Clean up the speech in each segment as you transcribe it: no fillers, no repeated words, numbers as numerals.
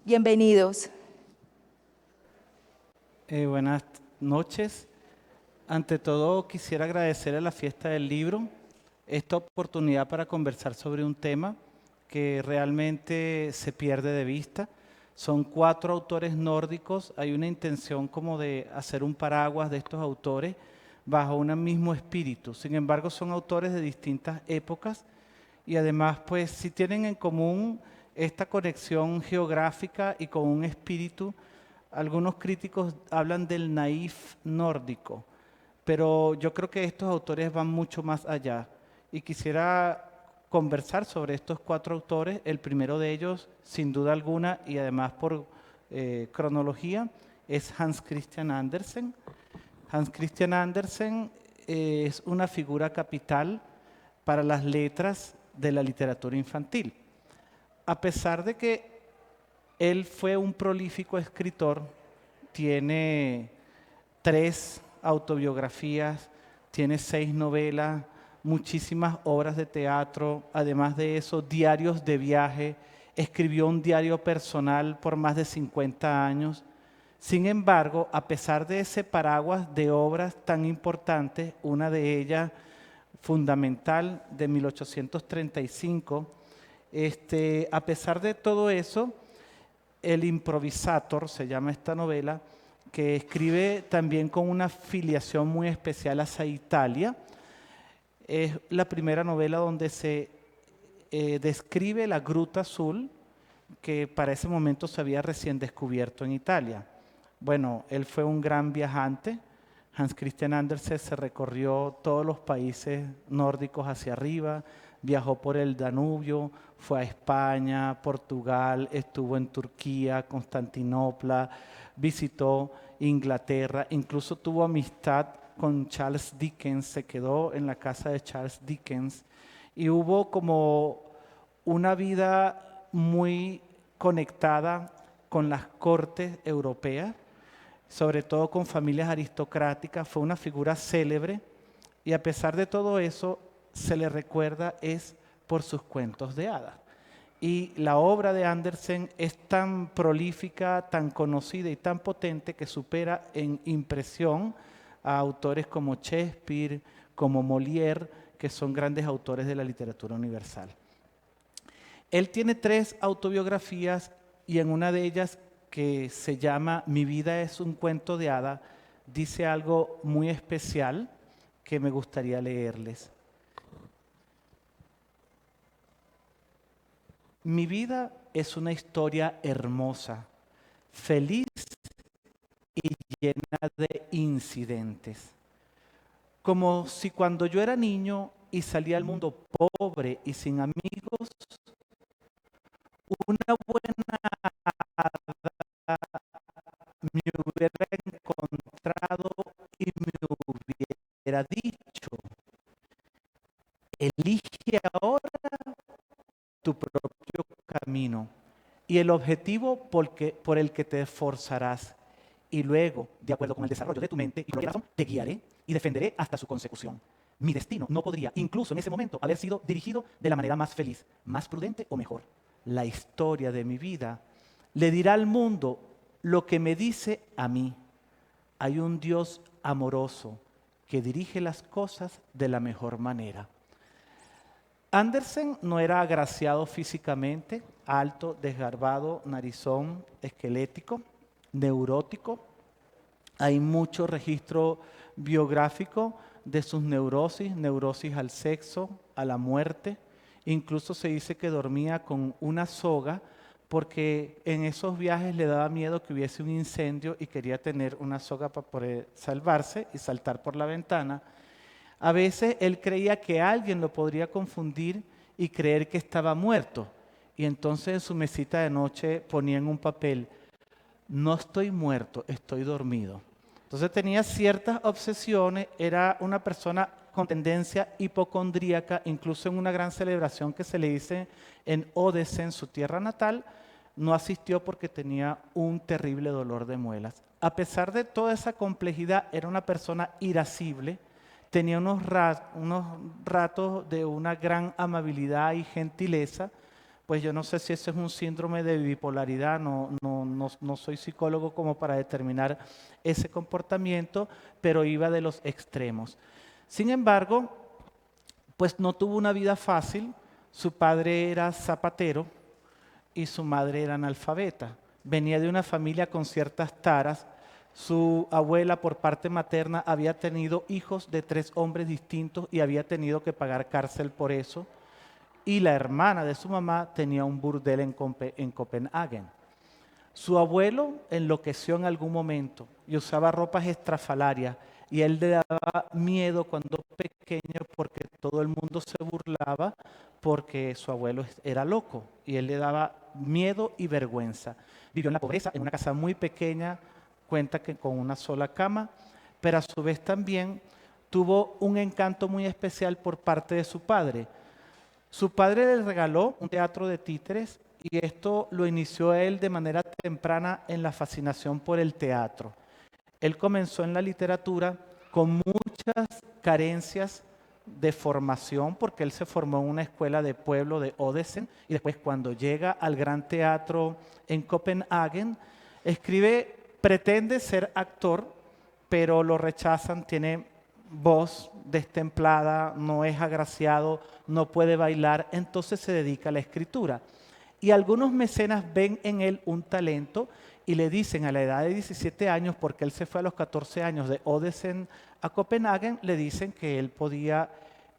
Bienvenidos. Buenas noches. Ante todo, quisiera agradecer a la Fiesta del Libro esta oportunidad para conversar sobre un tema que realmente se pierde de vista. Son 4 autores nórdicos. Hay una intención como de hacer un paraguas de estos autores bajo un mismo espíritu. Sin embargo, son autores de distintas épocas y además, pues, sí tienen en común esta conexión geográfica y con un espíritu. Algunos críticos hablan del naif nórdico, pero yo creo que estos autores van mucho más allá. Y quisiera conversar sobre estos 4 autores. El primero de ellos, sin duda alguna, y además por cronología, es Hans Christian Andersen. Hans Christian Andersen es una figura capital para las letras de la literatura infantil. A pesar de que él fue un prolífico escritor, tiene 3 autobiografías, tiene 6 novelas, muchísimas obras de teatro, además de eso, diarios de viaje, escribió un diario personal por más de 50 años. Sin embargo, a pesar de ese paraguas de obras tan importantes, una de ellas fundamental de 1835, a pesar de todo eso, el Improvisator, se llama esta novela, que escribe también con una filiación muy especial hacia Italia. Es la primera novela donde se describe la Gruta Azul, que para ese momento se había recién descubierto en Italia. Bueno, él fue un gran viajante. Hans Christian Andersen se recorrió todos los países nórdicos hacia arriba, viajó por el Danubio, fue a España, Portugal, estuvo en Turquía, Constantinopla, visitó Inglaterra, incluso tuvo amistad con Charles Dickens, se quedó en la casa de Charles Dickens y hubo como una vida muy conectada con las cortes europeas, sobre todo con familias aristocráticas. Fue una figura célebre y a pesar de todo eso se le recuerda es por sus cuentos de hadas. Y la obra de Andersen es tan prolífica, tan conocida y tan potente que supera en impresión a autores como Shakespeare, como Molière, que son grandes autores de la literatura universal. Él tiene 3 autobiografías y en una de ellas, que se llama Mi vida es un cuento de hada, dice algo muy especial que me gustaría leerles. Mi vida es una historia hermosa, feliz y llena de incidentes. Como si cuando yo era niño y salía al mundo pobre y sin amigos, una buena hada me hubiera encontrado y me hubiera dicho: elige ahora tu propio camino y el objetivo por el que te esforzarás. Y luego, de acuerdo con el desarrollo de tu mente y corazón, te guiaré y defenderé hasta su consecución. Mi destino no podría, incluso en ese momento, haber sido dirigido de la manera más feliz, más prudente o mejor. La historia de mi vida le dirá al mundo lo que me dice a mí. Hay un Dios amoroso que dirige las cosas de la mejor manera. Andersen no era agraciado físicamente, alto, desgarbado, narizón, esquelético, neurótico. Hay mucho registro biográfico de sus neurosis al sexo, a la muerte. Incluso se dice que dormía con una soga porque en esos viajes le daba miedo que hubiese un incendio y quería tener una soga para poder salvarse y saltar por la ventana. A veces él creía que alguien lo podría confundir y creer que estaba muerto. Y entonces en su mesita de noche ponía en un papel: no estoy muerto, estoy dormido. Entonces tenía ciertas obsesiones, era una persona con tendencia hipocondríaca, incluso en una gran celebración que se le dice en Odense, en su tierra natal, no asistió porque tenía un terrible dolor de muelas. A pesar de toda esa complejidad, era una persona irascible, tenía unos ratos de una gran amabilidad y gentileza, pues yo no sé si ese es un síndrome de bipolaridad, no soy psicólogo como para determinar ese comportamiento, pero iba de los extremos. Sin embargo, pues no tuvo una vida fácil. Su padre era zapatero y su madre era analfabeta. Venía de una familia con ciertas taras. Su abuela por parte materna había tenido hijos de 3 hombres distintos y había tenido que pagar cárcel por eso. Y la hermana de su mamá tenía un burdel en Copenhague. Su abuelo enloqueció en algún momento y usaba ropas estrafalarias y él le daba miedo cuando pequeño porque todo el mundo se burlaba porque su abuelo era loco y él le daba miedo y vergüenza. Vivió en la pobreza, en una casa muy pequeña, cuenta que con una sola cama, pero a su vez también tuvo un encanto muy especial por parte de su padre. Su padre le regaló un teatro de títeres y esto lo inició a él de manera temprana en la fascinación por el teatro. Él comenzó en la literatura con muchas carencias de formación, porque él se formó en una escuela de pueblo de Odense, y después cuando llega al Gran Teatro en Copenhague, pretende ser actor, pero lo rechazan, tiene voz destemplada, no es agraciado, no puede bailar, entonces se dedica a la escritura. Y algunos mecenas ven en él un talento y le dicen a la edad de 17 años, porque él se fue a los 14 años de Odense a Copenhague, le dicen que él podía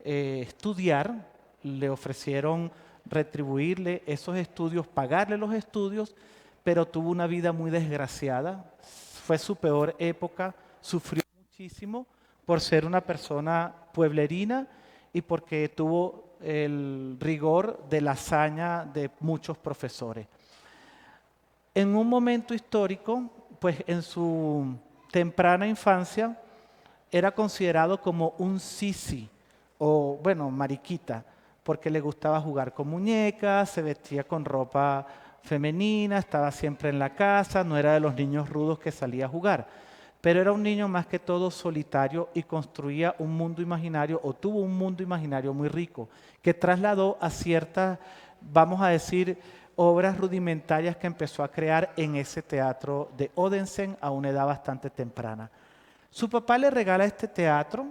estudiar, le ofrecieron retribuirle esos estudios, pagarle los estudios, pero tuvo una vida muy desgraciada, fue su peor época, sufrió muchísimo por ser una persona pueblerina y porque tuvo el rigor de la hazaña de muchos profesores. En un momento histórico, pues en su temprana infancia, era considerado como un sisi, o bueno, mariquita, porque le gustaba jugar con muñecas, se vestía con ropa femenina, estaba siempre en la casa, no era de los niños rudos que salía a jugar, pero era un niño más que todo solitario y construía un mundo imaginario, o tuvo un mundo imaginario muy rico, que trasladó a ciertas, vamos a decir, obras rudimentarias que empezó a crear en ese teatro de Odense a una edad bastante temprana. Su papá le regala este teatro,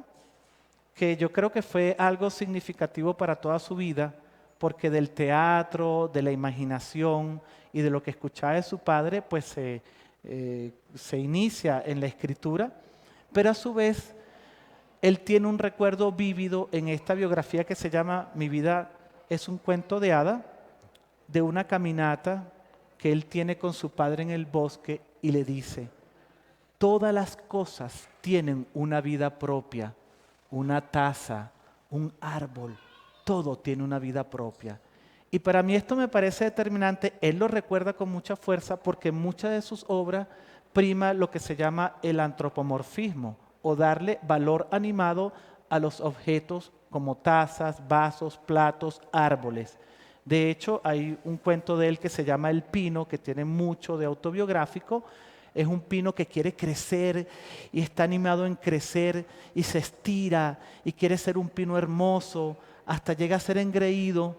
que yo creo que fue algo significativo para toda su vida, porque del teatro, de la imaginación y de lo que escuchaba de su padre, pues se inicia en la escritura, pero a su vez él tiene un recuerdo vívido en esta biografía que se llama Mi vida es un cuento de hada, de una caminata que él tiene con su padre en el bosque y le dice: todas las cosas tienen una vida propia, una taza, un árbol, todo tiene una vida propia. Y para mí esto me parece determinante, él lo recuerda con mucha fuerza porque en muchas de sus obras prima lo que se llama el antropomorfismo o darle valor animado a los objetos como tazas, vasos, platos, árboles. De hecho, hay un cuento de él que se llama El Pino, que tiene mucho de autobiográfico. Es un pino que quiere crecer y está animado en crecer y se estira y quiere ser un pino hermoso hasta llega a ser engreído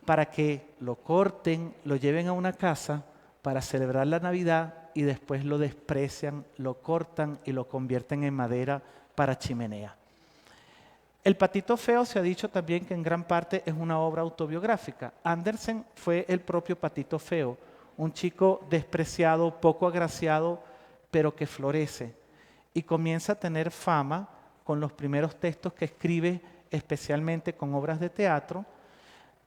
para que lo corten, lo lleven a una casa para celebrar la Navidad y después lo desprecian, lo cortan y lo convierten en madera para chimenea. El Patito Feo se ha dicho también que en gran parte es una obra autobiográfica. Andersen fue el propio Patito Feo, un chico despreciado, poco agraciado, pero que florece y comienza a tener fama con los primeros textos que escribe, especialmente con obras de teatro,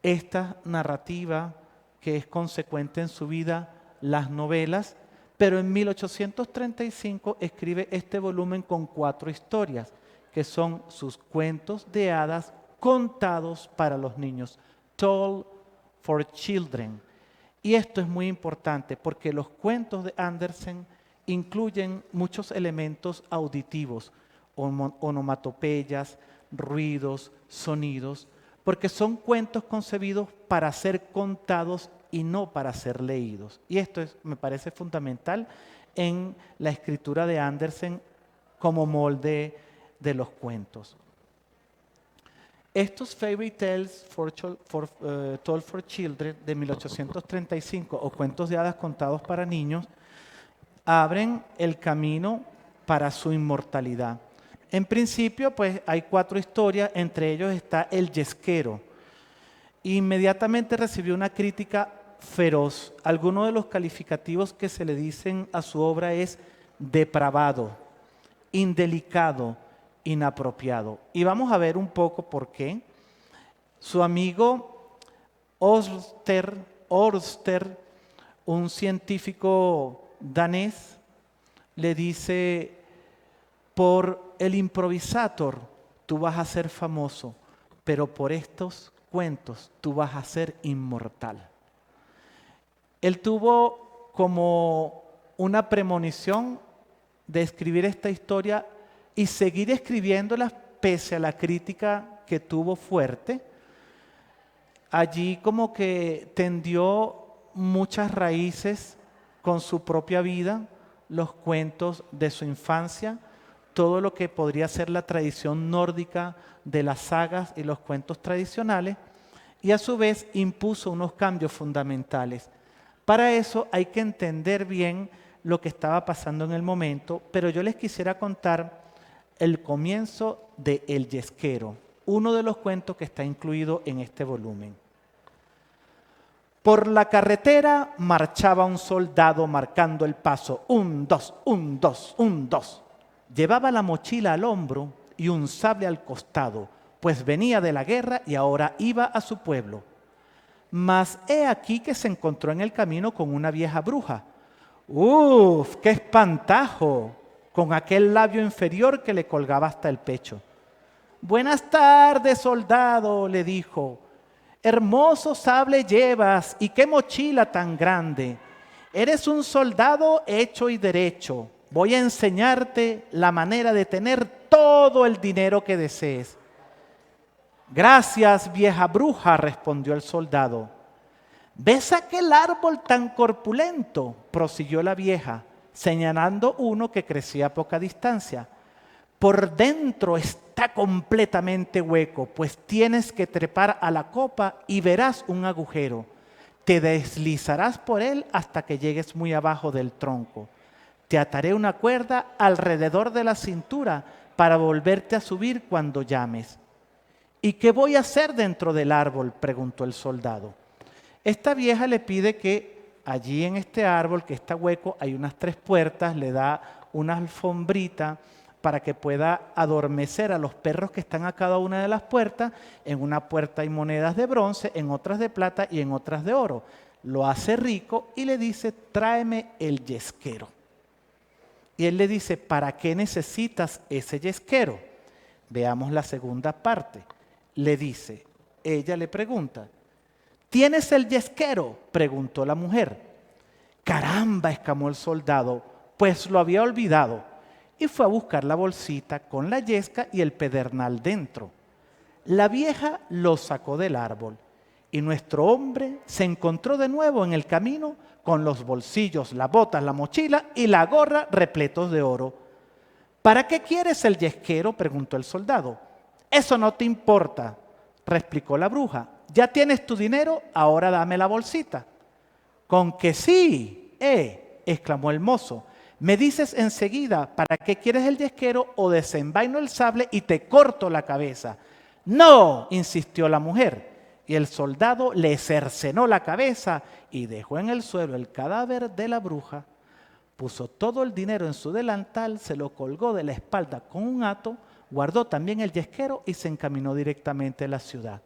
esta narrativa que es consecuente en su vida, las novelas, pero en 1835 escribe este volumen con 4 historias, que son sus cuentos de hadas contados para los niños, Told for Children. Y esto es muy importante porque los cuentos de Andersen incluyen muchos elementos auditivos, onomatopeyas, ruidos, sonidos, porque son cuentos concebidos para ser contados y no para ser leídos. Y esto me parece fundamental en la escritura de Andersen como molde de los cuentos. Estos Fairy Tales Told for Children de 1835 o cuentos de hadas contados para niños abren el camino para su inmortalidad. En principio, pues hay 4 historias, entre ellos está El Yesquero. Inmediatamente recibió una crítica feroz. Algunos de los calificativos que se le dicen a su obra es depravado, indelicado, inapropiado. Y vamos a ver un poco por qué. Su amigo Ørsted, un científico danés, le dice: por el improvisator tú vas a ser famoso, pero por estos cuentos tú vas a ser inmortal. Él tuvo como una premonición de escribir esta historia y seguir escribiéndola pese a la crítica que tuvo fuerte. Allí como que tendió muchas raíces con su propia vida, los cuentos de su infancia, todo lo que podría ser la tradición nórdica de las sagas y los cuentos tradicionales, y a su vez impuso unos cambios fundamentales. Para eso hay que entender bien lo que estaba pasando en el momento, pero yo les quisiera contar el comienzo de El Yesquero, uno de los cuentos que está incluido en este volumen. Por la carretera marchaba un soldado marcando el paso, 1, 2, 1, 2, 1, 2. Llevaba la mochila al hombro y un sable al costado, pues venía de la guerra y ahora iba a su pueblo. Mas he aquí que se encontró en el camino con una vieja bruja. ¡Uf! ¡Qué espantajo! Con aquel labio inferior que le colgaba hasta el pecho. «Buenas tardes, soldado», le dijo. «Hermoso sable llevas y qué mochila tan grande. Eres un soldado hecho y derecho. Voy a enseñarte la manera de tener todo el dinero que desees». «Gracias, vieja bruja», respondió el soldado. «¿Ves aquel árbol tan corpulento?», prosiguió la vieja, señalando uno que crecía a poca distancia. «Por dentro está completamente hueco, pues tienes que trepar a la copa y verás un agujero. Te deslizarás por él hasta que llegues muy abajo del tronco. Te ataré una cuerda alrededor de la cintura para volverte a subir cuando llames». «¿Y qué voy a hacer dentro del árbol?», preguntó el soldado. Esta vieja le pide que allí en este árbol, que está hueco, hay unas 3 puertas, le da una alfombrita para que pueda adormecer a los perros que están a cada una de las puertas. En una puerta hay monedas de bronce, en otras de plata y en otras de oro. Lo hace rico y le dice: «Tráeme el yesquero». Y él le dice: «¿Para qué necesitas ese yesquero?». Veamos la segunda parte. Le dice, ella le pregunta: «¿Tienes el yesquero?», preguntó la mujer. «Caramba», exclamó el soldado, pues lo había olvidado, y fue a buscar la bolsita con la yesca y el pedernal dentro. La vieja lo sacó del árbol y nuestro hombre se encontró de nuevo en el camino con los bolsillos, las botas, la mochila y la gorra repletos de oro. «¿Para qué quieres el yesquero?», preguntó el soldado. «Eso no te importa», replicó la bruja. «Ya tienes tu dinero, ahora dame la bolsita». «Con que sí, exclamó el mozo. «Me dices enseguida para qué quieres el yesquero o desenvaino el sable y te corto la cabeza». «No», insistió la mujer, y el soldado le cercenó la cabeza y dejó en el suelo el cadáver de la bruja. Puso todo el dinero en su delantal, se lo colgó de la espalda con un hato, guardó también el yesquero y se encaminó directamente a la ciudad.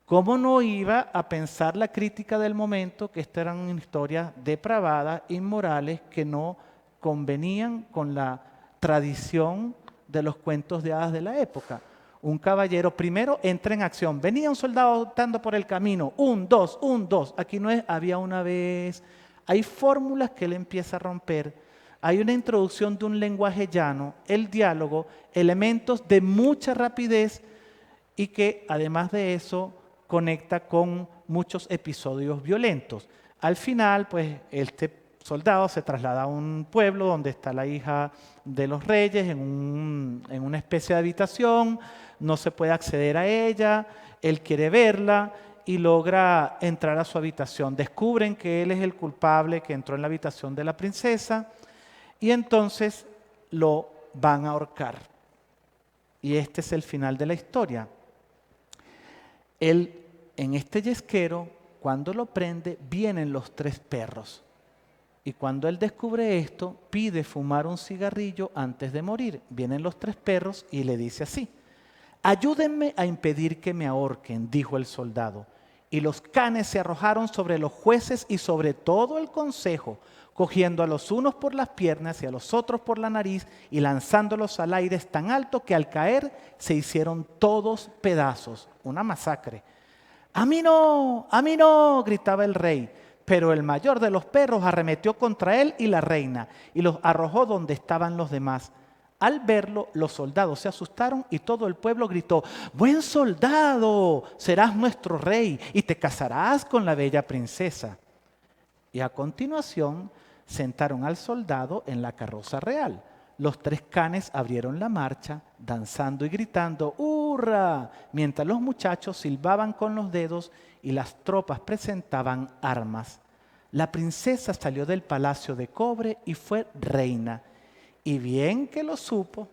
¿Cómo no iba a pensar la crítica del momento que estas eran historias depravadas, inmorales, que no convenían con la tradición de los cuentos de hadas de la época? Un caballero primero entra en acción. Venía un soldado andando por el camino. 1, 2, 1, 2. Aquí no es había una vez. Hay fórmulas que él empieza a romper. Hay una introducción de un lenguaje llano, el diálogo, elementos de mucha rapidez y que además de eso conecta con muchos episodios violentos. Al final, pues, este soldado se traslada a un pueblo donde está la hija de los reyes en una especie de habitación, no se puede acceder a ella, él quiere verla y logra entrar a su habitación. Descubren que él es el culpable que entró en la habitación de la princesa y entonces lo van a ahorcar. Y este es el final de la historia. Él, en este yesquero, cuando lo prende, vienen los 3 perros. Y cuando él descubre esto, pide fumar un cigarrillo antes de morir. Vienen los 3 perros y le dice así: ayúdenme a impedir que me ahorquen, dijo el soldado. Y los canes se arrojaron sobre los jueces y sobre todo el consejo, cogiendo a los unos por las piernas y a los otros por la nariz y lanzándolos al aire tan alto que al caer se hicieron todos pedazos. Una masacre. ¡A mí no! Gritaba el rey. Pero el mayor de los perros arremetió contra él y la reina y los arrojó donde estaban los demás. Al verlo, los soldados se asustaron y todo el pueblo gritó: ¡buen soldado! Serás nuestro rey y te casarás con la bella princesa. Y a continuación sentaron al soldado en la carroza real. Los 3 canes abrieron la marcha, danzando y gritando ¡hurra!, mientras los muchachos silbaban con los dedos y las tropas presentaban armas. La princesa salió del palacio de cobre y fue reina. Y bien que lo supo,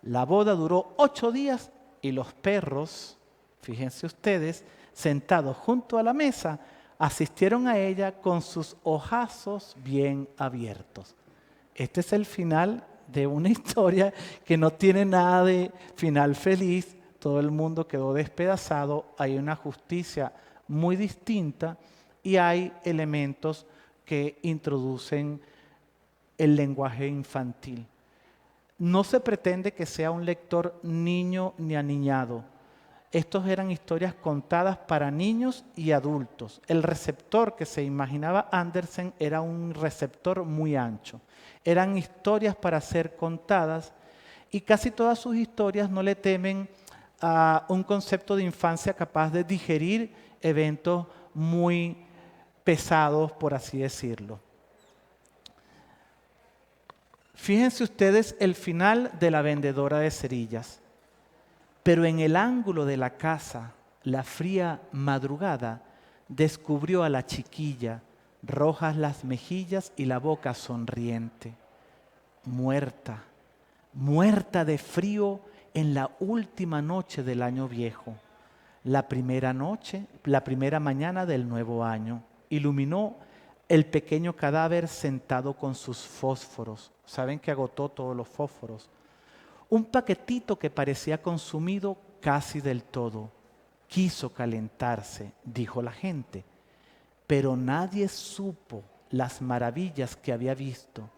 la boda duró 8 días y los perros, fíjense ustedes, sentados junto a la mesa, asistieron a ella con sus ojazos bien abiertos. Este es el final de una historia que no tiene nada de final feliz. Todo el mundo quedó despedazado. Hay una justicia muy distinta y hay elementos que introducen el lenguaje infantil. No se pretende que sea un lector niño ni aniñado. Estos eran historias contadas para niños y adultos. El receptor que se imaginaba Andersen era un receptor muy ancho. Eran historias para ser contadas y casi todas sus historias no le temen a un concepto de infancia capaz de digerir eventos muy pesados, por así decirlo. Fíjense ustedes el final de La vendedora de cerillas. Pero en el ángulo de la casa, la fría madrugada descubrió a la chiquilla, rojas las mejillas y la boca sonriente. Muerta, muerta de frío en la última noche del año viejo. La primera mañana del nuevo año, iluminó el pequeño cadáver sentado con sus fósforos. Saben que agotó todos los fósforos. Un paquetito que parecía consumido casi del todo. Quiso calentarse, dijo la gente, pero nadie supo las maravillas que había visto,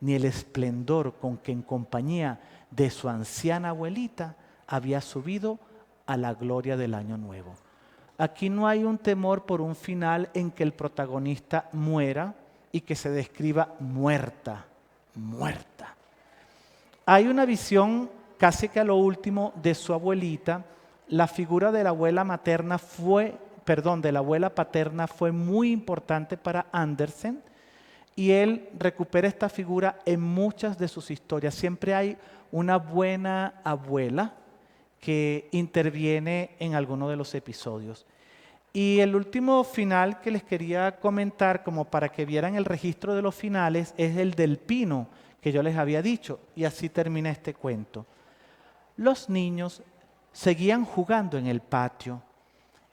ni el esplendor con que en compañía de su anciana abuelita había subido a la gloria del año nuevo. Aquí no hay un temor por un final en que el protagonista muera y que se describa muerta. Hay una visión casi que a lo último de su abuelita. La figura de la abuela paterna fue muy importante para Andersen y él recupera esta figura en muchas de sus historias. Siempre hay una buena abuela que interviene en alguno de los episodios. Y el último final que les quería comentar, como para que vieran el registro de los finales, es el del pino que yo les había dicho, y así termina este cuento. Los niños seguían jugando en el patio.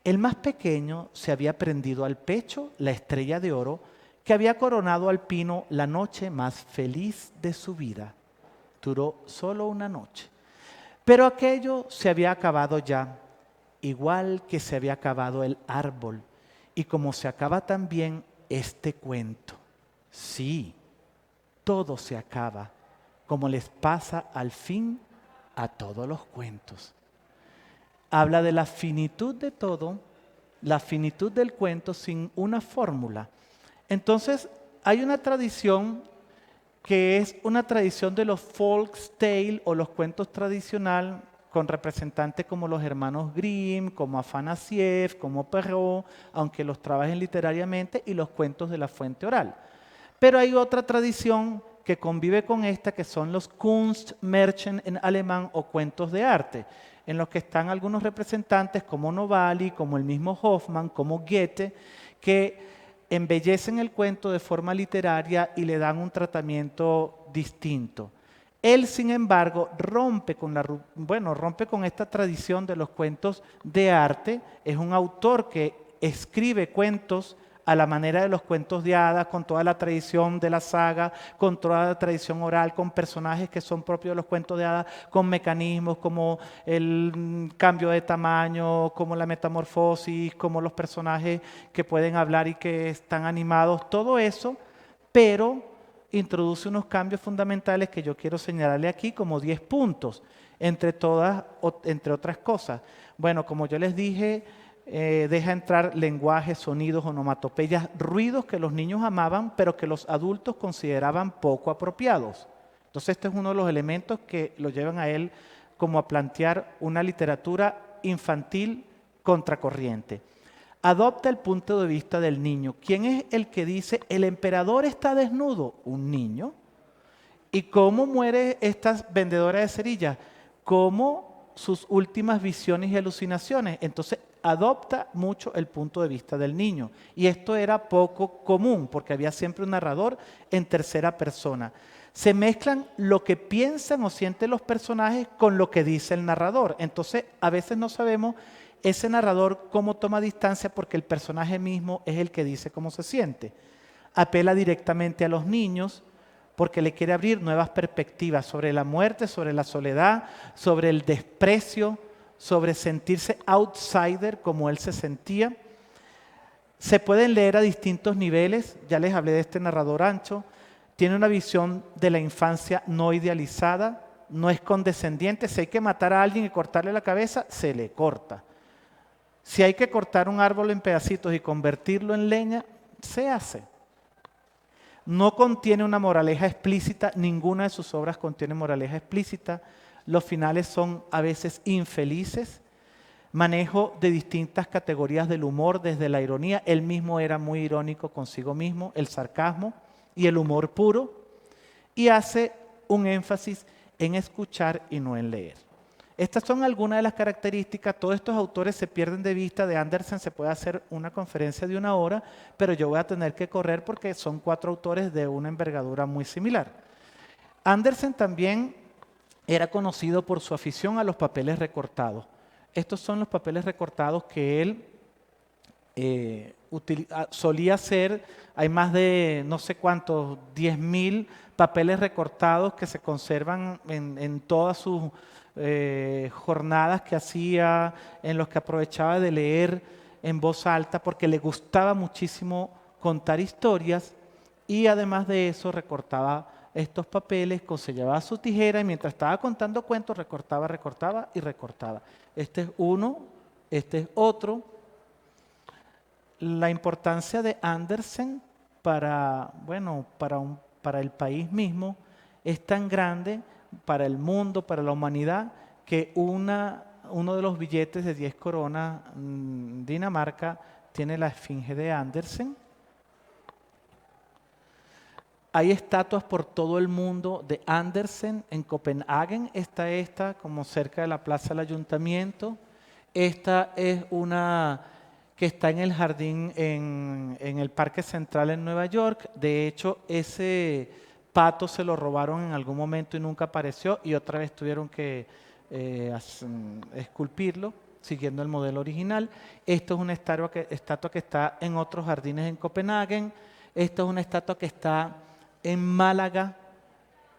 El más pequeño se había prendido al pecho la estrella de oro que había coronado al pino la noche más feliz de su vida. Duró solo una noche. Pero aquello se había acabado ya, igual que se había acabado el árbol, y como se acaba también este cuento. Sí, todo se acaba, como les pasa al fin a todos los cuentos. Habla de la finitud de todo, la finitud del cuento sin una fórmula. Entonces, hay una tradición que es una tradición de los folk tales o los cuentos tradicionales con representantes como los hermanos Grimm, como Afanasieff, como Perrault, aunque los trabajen literariamente, y los cuentos de la fuente oral. Pero hay otra tradición que convive con esta, que son los Kunstmärchen en alemán o cuentos de arte, en los que están algunos representantes como Novalis, como el mismo Hoffmann, como Goethe, que embellecen el cuento de forma literaria y le dan un tratamiento distinto. Él, sin embargo, rompe con esta tradición de los cuentos de arte. Es un autor que escribe cuentos a la manera de los cuentos de hadas, con toda la tradición de la saga, con toda la tradición oral, con personajes que son propios de los cuentos de hadas, con mecanismos como el cambio de tamaño, como la metamorfosis, como los personajes que pueden hablar y que están animados, todo eso, pero introduce unos cambios fundamentales que yo quiero señalarle aquí como 10 puntos, entre otras cosas. Bueno, como yo les dije, deja entrar lenguajes, sonidos, onomatopeyas, ruidos que los niños amaban, pero que los adultos consideraban poco apropiados. Entonces este es uno de los elementos que lo llevan a él como a plantear una literatura infantil contracorriente. Adopta el punto de vista del niño. ¿Quién es el que dice, el emperador está desnudo? Un niño. ¿Y cómo muere esta vendedora de cerillas? Como sus últimas visiones y alucinaciones. Entonces adopta mucho el punto de vista del niño. Y esto era poco común porque había siempre un narrador en tercera persona. Se mezclan lo que piensan o sienten los personajes con lo que dice el narrador. Entonces a veces no sabemos ese narrador cómo toma distancia porque el personaje mismo es el que dice cómo se siente. Apela directamente a los niños porque le quiere abrir nuevas perspectivas sobre la muerte, sobre la soledad, sobre el desprecio, sobre sentirse outsider como él se sentía. Se pueden leer a distintos niveles, ya les hablé de este narrador ancho. Tiene una visión de la infancia no idealizada, no es condescendiente. Si hay que matar a alguien y cortarle la cabeza, se le corta. Si hay que cortar un árbol en pedacitos y convertirlo en leña, se hace. No contiene una moraleja explícita, ninguna de sus obras contiene moraleja explícita. Los finales son a veces infelices. Manejo de distintas categorías del humor, desde la ironía. Él mismo era muy irónico consigo mismo, el sarcasmo y el humor puro. Y hace un énfasis en escuchar y no en leer. Estas son algunas de las características. Todos estos autores se pierden de vista. De Andersen se puede hacer una conferencia de 1 hora, pero yo voy a tener que correr porque son 4 autores de una envergadura muy similar. Andersen también era conocido por su afición a los papeles recortados. Estos son los papeles recortados que él solía hacer. Hay más de no sé cuántos, 10.000 papeles recortados que se conservan en todas sus jornadas que hacía, en los que aprovechaba de leer en voz alta porque le gustaba muchísimo contar historias y además de eso recortaba estos papeles, se llevaba su tijera y mientras estaba contando cuentos recortaba, recortaba y recortaba. Este es uno, este es otro. La importancia de Andersen para el país mismo es tan grande, para el mundo, para la humanidad, que uno de los billetes de 10 coronas Dinamarca tiene la esfinge de Andersen. Hay estatuas por todo el mundo de Andersen. En Copenhague está esta, como cerca de la plaza del ayuntamiento. Esta es una que está en el jardín, en el Parque Central en Nueva York. De hecho, ese pato se lo robaron en algún momento y nunca apareció y otra vez tuvieron que esculpirlo siguiendo el modelo original. Esto es una estatua que está en otros jardines en Copenhague. Esto es una estatua que está en Málaga,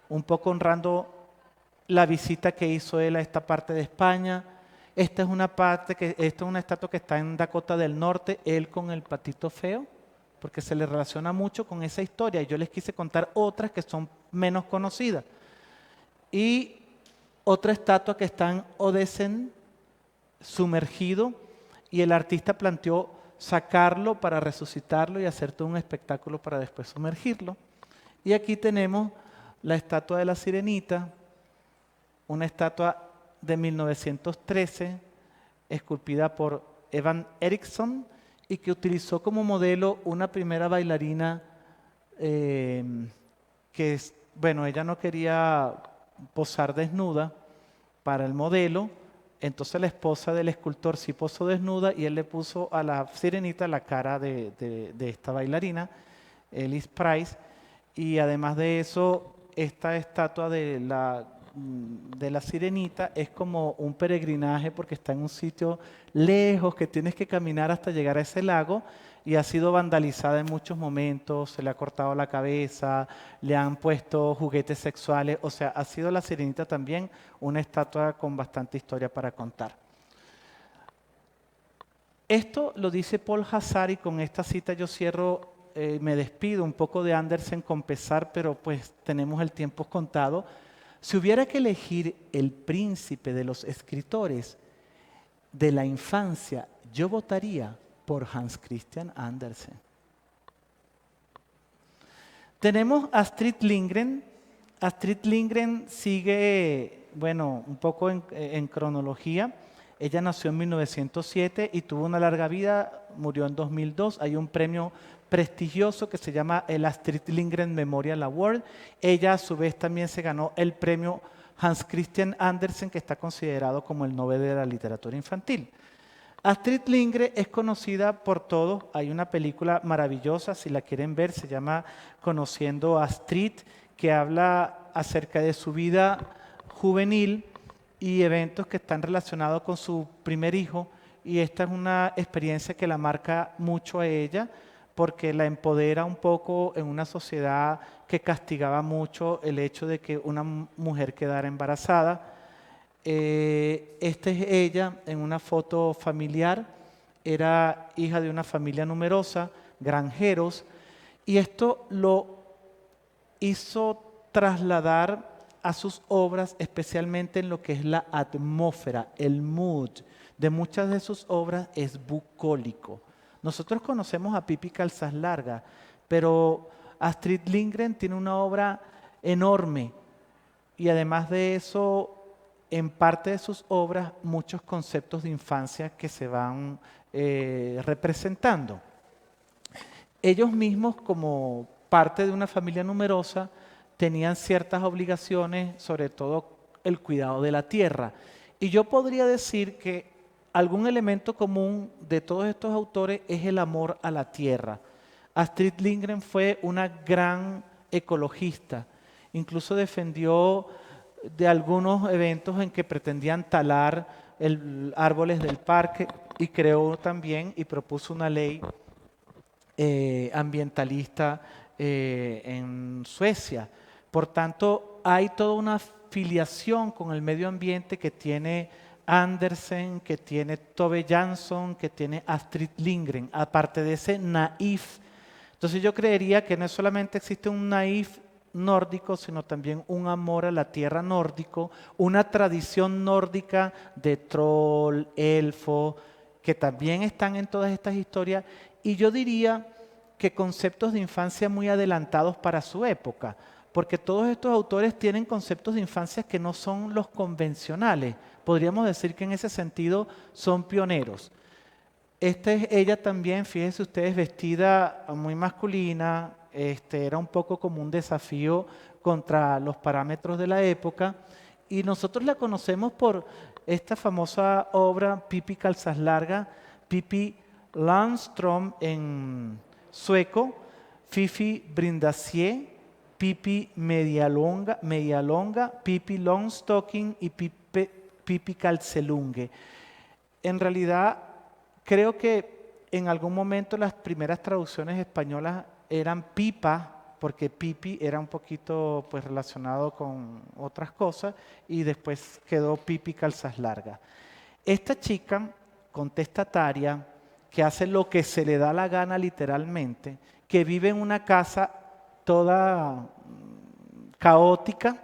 un poco honrando la visita que hizo él a esta parte de España. Esta es una estatua que está en Dakota del Norte, él con el patito feo, porque se le relaciona mucho con esa historia. Y yo les quise contar otras que son menos conocidas. Y otra estatua que está en Odense, sumergido, y el artista planteó sacarlo para resucitarlo y hacer todo un espectáculo para después sumergirlo. Y aquí tenemos la estatua de la Sirenita, una estatua de 1913, esculpida por Evan Eriksson y que utilizó como modelo una primera bailarina eh, bueno, ella no quería posar desnuda para el modelo, entonces la esposa del escultor sí posó desnuda y él le puso a la sirenita la cara de esta bailarina, Alice Price, y además de eso, esta estatua de la sirenita es como un peregrinaje porque está en un sitio lejos que tienes que caminar hasta llegar a ese lago y ha sido vandalizada en muchos momentos, se le ha cortado la cabeza, le han puesto juguetes sexuales, o sea, ha sido la sirenita también una estatua con bastante historia para contar. Esto lo dice Paul Hazard y con esta cita yo cierro, me despido un poco de Andersen con pesar, pero pues tenemos el tiempo contado. Si hubiera que elegir el príncipe de los escritores de la infancia, yo votaría por Hans Christian Andersen. Tenemos a Astrid Lindgren. Astrid Lindgren sigue, bueno, un poco en cronología. Ella nació en 1907 y tuvo una larga vida, murió en 2002. Hay un premio prestigioso que se llama el Astrid Lindgren Memorial Award. Ella a su vez también se ganó el premio Hans Christian Andersen, que está considerado como el Nobel de la literatura infantil. Astrid Lindgren es conocida por todos. Hay una película maravillosa, si la quieren ver, se llama Conociendo a Astrid, que habla acerca de su vida juvenil y eventos que están relacionados con su primer hijo. Y esta es una experiencia que la marca mucho a ella, porque la empodera un poco en una sociedad que castigaba mucho el hecho de que una mujer quedara embarazada. Esta es ella en una foto familiar, era hija de una familia numerosa, granjeros, y esto lo hizo trasladar a sus obras, especialmente en lo que es la atmósfera, el mood de muchas de sus obras es bucólico. Nosotros conocemos a Pippi Calzas Largas, pero Astrid Lindgren tiene una obra enorme y además de eso, en parte de sus obras, muchos conceptos de infancia que se van representando. Ellos mismos, como parte de una familia numerosa, tenían ciertas obligaciones, sobre todo el cuidado de la tierra. Y yo podría decir que algún elemento común de todos estos autores es el amor a la tierra. Astrid Lindgren fue una gran ecologista, incluso defendió de algunos eventos en que pretendían talar árboles del parque y creó también y propuso una ley ambientalista en Suecia. Por tanto, hay toda una filiación con el medio ambiente que tiene Andersen, que tiene Tove Jansson, que tiene Astrid Lindgren, aparte de ese naif. Entonces yo creería que no solamente existe un naif nórdico, sino también un amor a la tierra nórdico, una tradición nórdica de troll, elfo, que también están en todas estas historias, y yo diría que conceptos de infancia muy adelantados para su época, porque todos estos autores tienen conceptos de infancia que no son los convencionales. Podríamos decir que en ese sentido son pioneros. Esta es ella también, fíjense ustedes, vestida muy masculina, era un poco como un desafío contra los parámetros de la época, y nosotros la conocemos por esta famosa obra Pippi Calzas Largas, Pippi Långstrump en sueco, Fifi Brindisier, Pippi Medialonga, Pippi Longstocking y Pippi Calzelunge. En realidad, creo que en algún momento las primeras traducciones españolas eran pipa, porque Pippi era un poquito pues, relacionado con otras cosas, y después quedó Pippi Calzas Largas. Esta chica contestataria, que hace lo que se le da la gana literalmente, que vive en una casa toda caótica,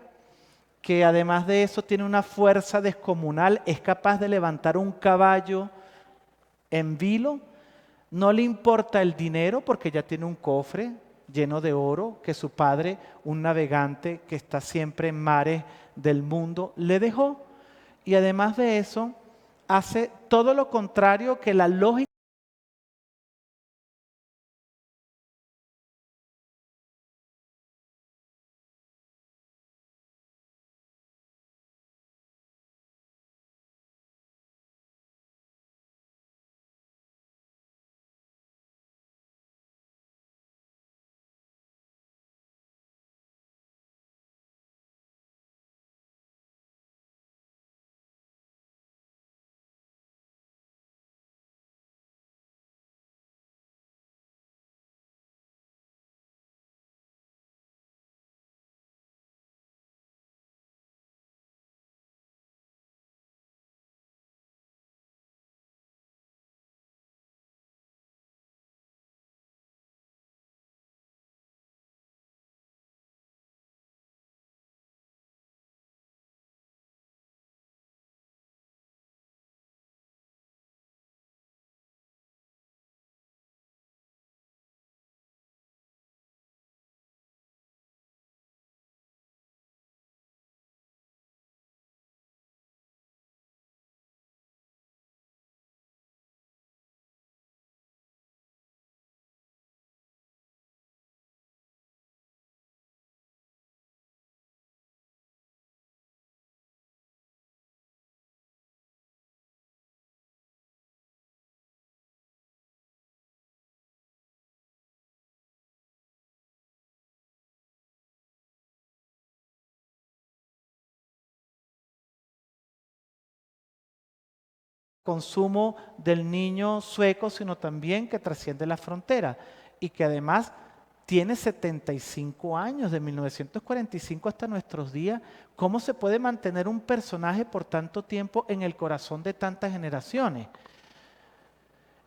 que además de eso tiene una fuerza descomunal, es capaz de levantar un caballo en vilo, no le importa el dinero porque ya tiene un cofre lleno de oro que su padre, un navegante que está siempre en mares del mundo, le dejó. Y además de eso, hace todo lo contrario que la lógica consumo del niño sueco, sino también que trasciende la frontera y que además tiene 75 años, de 1945 hasta nuestros días. ¿Cómo se puede mantener un personaje por tanto tiempo en el corazón de tantas generaciones?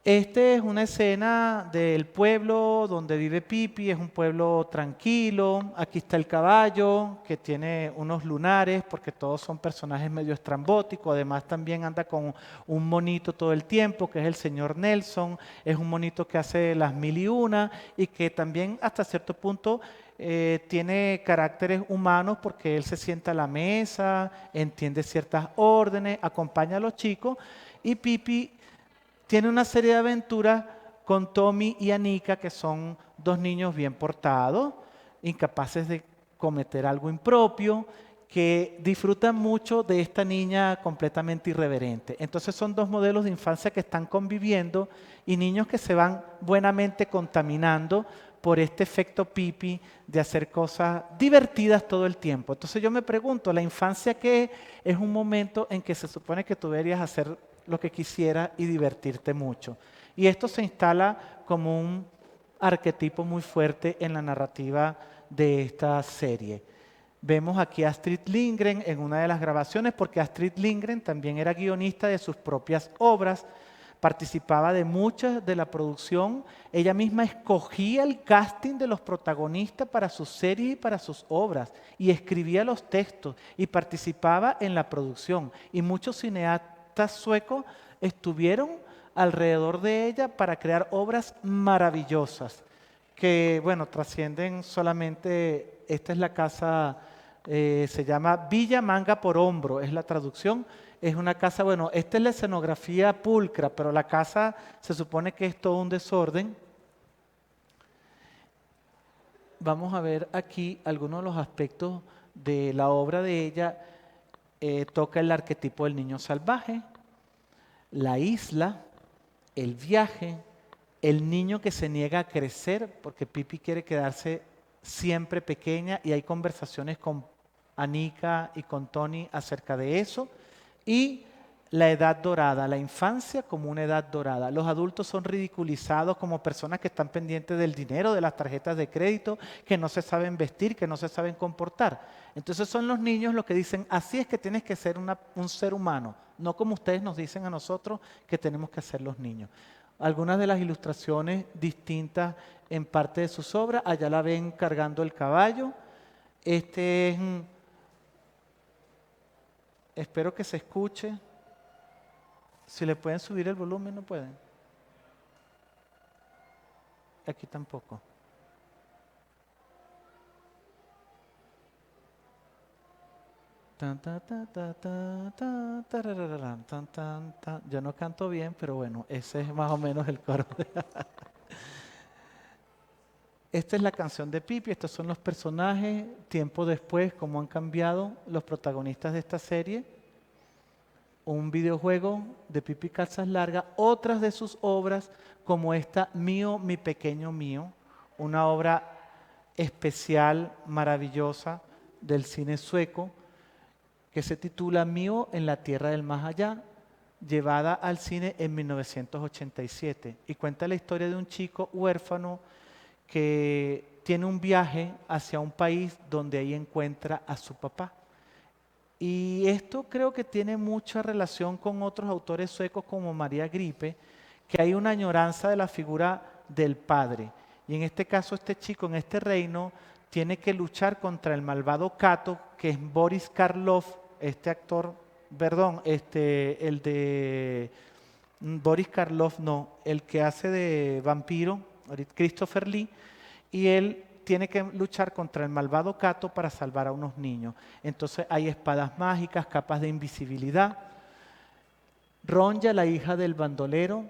Esta es una escena del pueblo donde vive Pipi, es un pueblo tranquilo. Aquí está el caballo que tiene unos lunares porque todos son personajes medio estrambóticos. Además también anda con un monito todo el tiempo que es el señor Nelson. Es un monito que hace las mil y una y que también hasta cierto punto tiene caracteres humanos porque él se sienta a la mesa, entiende ciertas órdenes, acompaña a los chicos y Pipi tiene una serie de aventuras con Tommy y Anika, que son dos niños bien portados, incapaces de cometer algo impropio, que disfrutan mucho de esta niña completamente irreverente. Entonces son dos modelos de infancia que están conviviendo y niños que se van buenamente contaminando por este efecto Pipi de hacer cosas divertidas todo el tiempo. Entonces yo me pregunto, ¿la infancia qué es? Un momento en que se supone que tú deberías hacer lo que quisieras y divertirte mucho. Y esto se instala como un arquetipo muy fuerte en la narrativa de esta serie. Vemos aquí a Astrid Lindgren en una de las grabaciones, porque Astrid Lindgren también era guionista de sus propias obras, participaba de muchas de la producción, ella misma escogía el casting de los protagonistas para sus series y para sus obras, y escribía los textos y participaba en la producción. Y muchos cineastas suecos estuvieron alrededor de ella para crear obras maravillosas que, bueno, trascienden solamente. Esta es la casa, se llama Villa Manga por Hombro, es la traducción. Es una casa, bueno, esta es la escenografía pulcra, pero la casa se supone que es todo un desorden. Vamos a ver aquí algunos de los aspectos de la obra de ella. Toca el arquetipo del niño salvaje, la isla, el viaje, el niño que se niega a crecer porque Pipi quiere quedarse siempre pequeña y hay conversaciones con Anika y con Tony acerca de eso. Y la edad dorada, la infancia como una edad dorada. Los adultos son ridiculizados como personas que están pendientes del dinero, de las tarjetas de crédito, que no se saben vestir, que no se saben comportar. Entonces son los niños los que dicen, así es que tienes que ser un ser humano, no como ustedes nos dicen a nosotros que tenemos que ser los niños. Algunas de las ilustraciones distintas en parte de sus obras, allá la ven cargando el caballo. Este es, espero que se escuche. Si le pueden subir el volumen, no pueden. Aquí tampoco. Yo no canto bien, pero bueno, ese es más o menos el coro. Esta es la canción de Pipi, estos son los personajes, tiempo después, cómo han cambiado los protagonistas de esta serie. Un videojuego de Pipi Calzas Largas, otras de sus obras como esta Mío, mi pequeño mío, una obra especial, maravillosa del cine sueco que se titula Mío en la tierra del más allá, llevada al cine en 1987 y cuenta la historia de un chico huérfano que tiene un viaje hacia un país donde ahí encuentra a su papá. Y esto creo que tiene mucha relación con otros autores suecos como María Gripe, que hay una añoranza de la figura del padre. Y en este caso este chico en este reino tiene que luchar contra el malvado Kato, que es Boris Karloff, este actor, perdón, el de Boris Karloff no, el que hace de vampiro, Christopher Lee, y él tiene que luchar contra el malvado Kato para salvar a unos niños. Entonces hay espadas mágicas, capas de invisibilidad. Ronja, la hija del bandolero,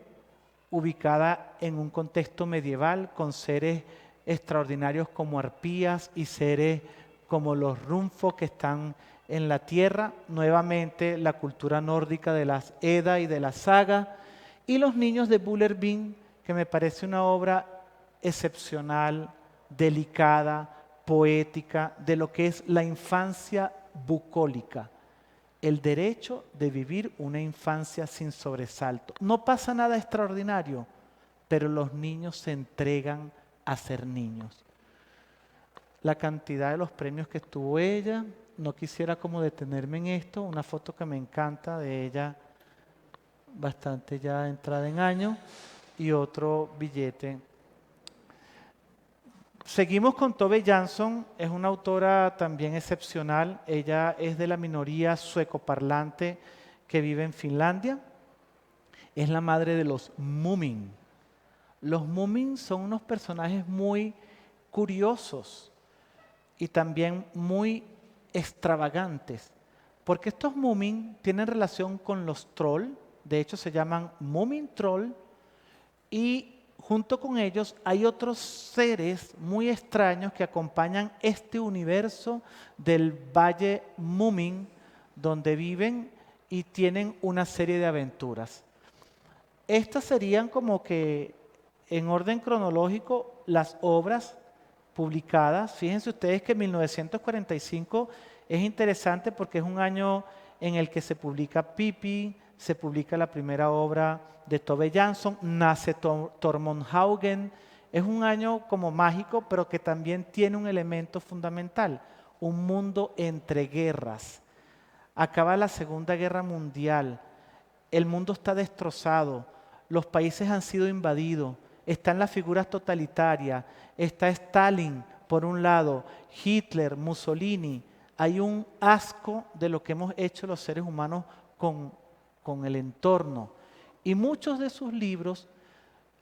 ubicada en un contexto medieval con seres extraordinarios como arpías y seres como los runfos que están en la tierra. Nuevamente la cultura nórdica de las Edda y de la saga. Y los niños de Bullerbyn, que me parece una obra excepcional, delicada, poética, de lo que es la infancia bucólica. el derecho de vivir una infancia sin sobresalto. No pasa nada extraordinario, pero los niños se entregan a ser niños. La cantidad de los premios que tuvo ella, no quisiera como detenerme en esto, una foto que me encanta de ella, bastante ya entrada en años, y otro billete. Seguimos con Tove Jansson, es una autora también excepcional. Ella es de la minoría suecoparlante que vive en Finlandia. Es la madre de los Moomin. Los Moomin son unos personajes muy curiosos y también muy extravagantes, porque estos Moomin tienen relación con los troll, de hecho se llaman Moomin Troll, y junto con ellos hay otros seres muy extraños que acompañan este universo del Valle Moomin, donde viven y tienen una serie de aventuras. Estas serían como que en orden cronológico las obras publicadas. Fíjense ustedes que 1945 es interesante porque es un año en el que se publica Pippi, se publica la primera obra de Tove Jansson, nace Tormod Haugen. Es un año como mágico, pero que también tiene un elemento fundamental, un mundo entre guerras. Acaba la Segunda Guerra Mundial, el mundo está destrozado, los países han sido invadidos, están las figuras totalitarias, está Stalin por un lado, Hitler, Mussolini. Hay un asco de lo que hemos hecho los seres humanos con el entorno. Y muchos de sus libros,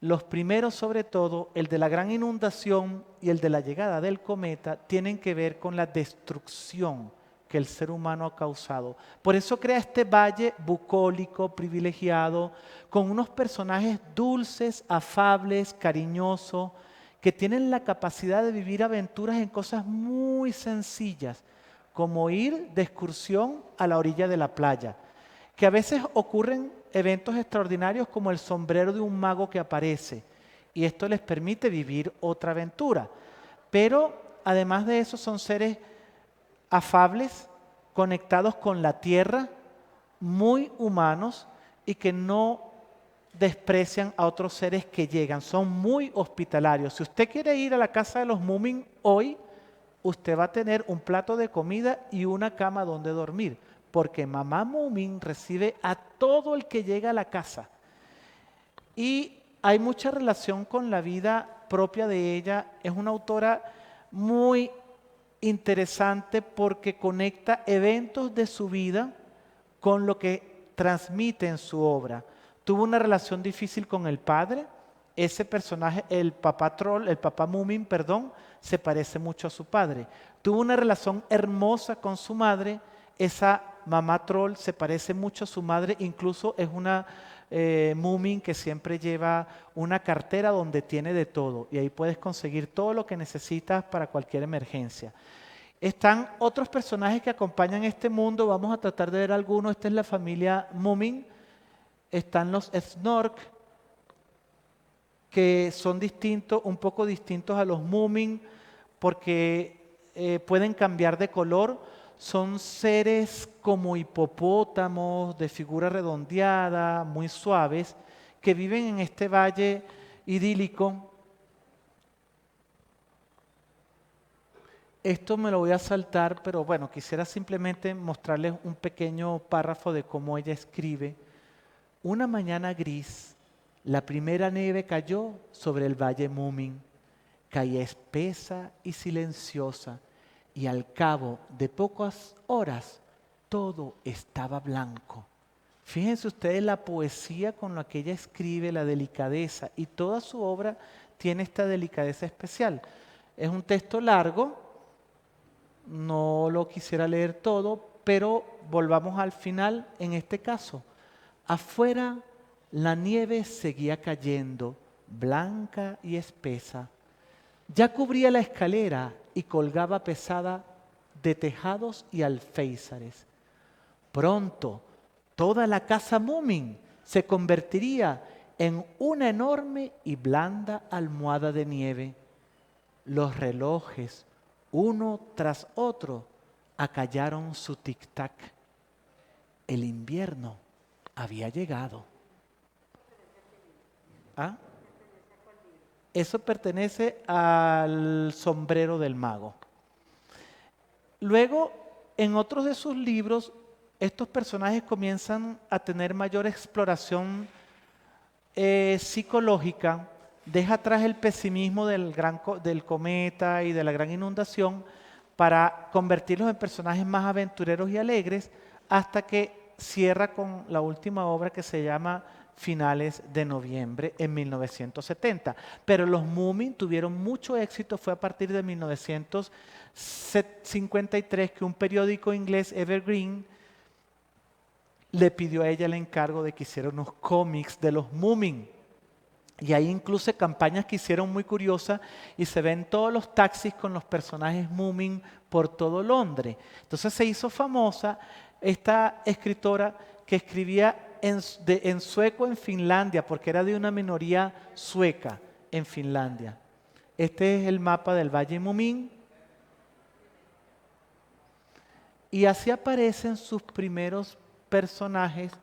los primeros sobre todo, el de la gran inundación y el de la llegada del cometa, tienen que ver con la destrucción que el ser humano ha causado. Por eso crea este valle bucólico, privilegiado, con unos personajes dulces, afables, cariñosos, que tienen la capacidad de vivir aventuras en cosas muy sencillas, como ir de excursión a la orilla de la playa, que a veces ocurren eventos extraordinarios como el sombrero de un mago que aparece, y esto les permite vivir otra aventura. Pero además de eso son seres afables, conectados con la tierra, muy humanos y que no desprecian a otros seres que llegan, son muy hospitalarios. Si usted quiere ir a la casa de los Moomin hoy, usted va a tener un plato de comida y una cama donde dormir, porque mamá Moomin recibe a todo el que llega a la casa. Y hay mucha relación con la vida propia de ella. Es una autora muy interesante porque conecta eventos de su vida con lo que transmite en su obra. Tuvo una relación difícil con el padre. Ese personaje, el papá troll, el papá Moomin, perdón, se parece mucho a su padre. Tuvo una relación hermosa con su madre. Esa mamá troll se parece mucho a su madre, incluso es una Moomin que siempre lleva una cartera donde tiene de todo y ahí puedes conseguir todo lo que necesitas para cualquier emergencia. Están otros personajes que acompañan este mundo, vamos a tratar de ver algunos. Esta es la familia Moomin. Están los Snork, que son distintos, un poco distintos a los Moomin, porque pueden cambiar de color. Son seres como hipopótamos, de figura redondeada, muy suaves, que viven en este valle idílico. Esto me lo voy a saltar, pero bueno, quisiera simplemente mostrarles un pequeño párrafo de cómo ella escribe. Una mañana gris, la primera nieve cayó sobre el valle Moomin. Caía espesa y silenciosa, y al cabo de pocas horas todo estaba blanco. Fíjense ustedes la poesía con la que ella escribe, la delicadeza, y toda su obra tiene esta delicadeza especial. Es un texto largo, no lo quisiera leer todo, pero volvamos al final en este caso. Afuera la nieve seguía cayendo, blanca y espesa. Ya cubría la escalera y colgaba pesada de tejados y alféizares. Pronto toda la casa Moomin se convertiría en una enorme y blanda almohada de nieve. Los relojes, uno tras otro, acallaron su tic-tac. El invierno había llegado. ¿Ah? Eso pertenece al sombrero del mago. Luego, en otros de sus libros, estos personajes comienzan a tener mayor exploración psicológica, deja atrás el pesimismo del cometa y de la gran inundación para convertirlos en personajes más aventureros y alegres hasta que cierra con la última obra que se llama Finales de Noviembre en 1970. Pero los Moomin tuvieron mucho éxito, fue a partir de 1953 que un periódico inglés, Evergreen, le pidió a ella el encargo de que hiciera unos cómics de los Moomin. Y hay incluso campañas que hicieron muy curiosas y se ven todos los taxis con los personajes Moomin por todo Londres. Entonces se hizo famosa esta escritora que escribía en sueco en Finlandia, porque era de una minoría sueca en Finlandia. Este es el mapa del Valle Moomin. Y así aparecen sus primeros personajes.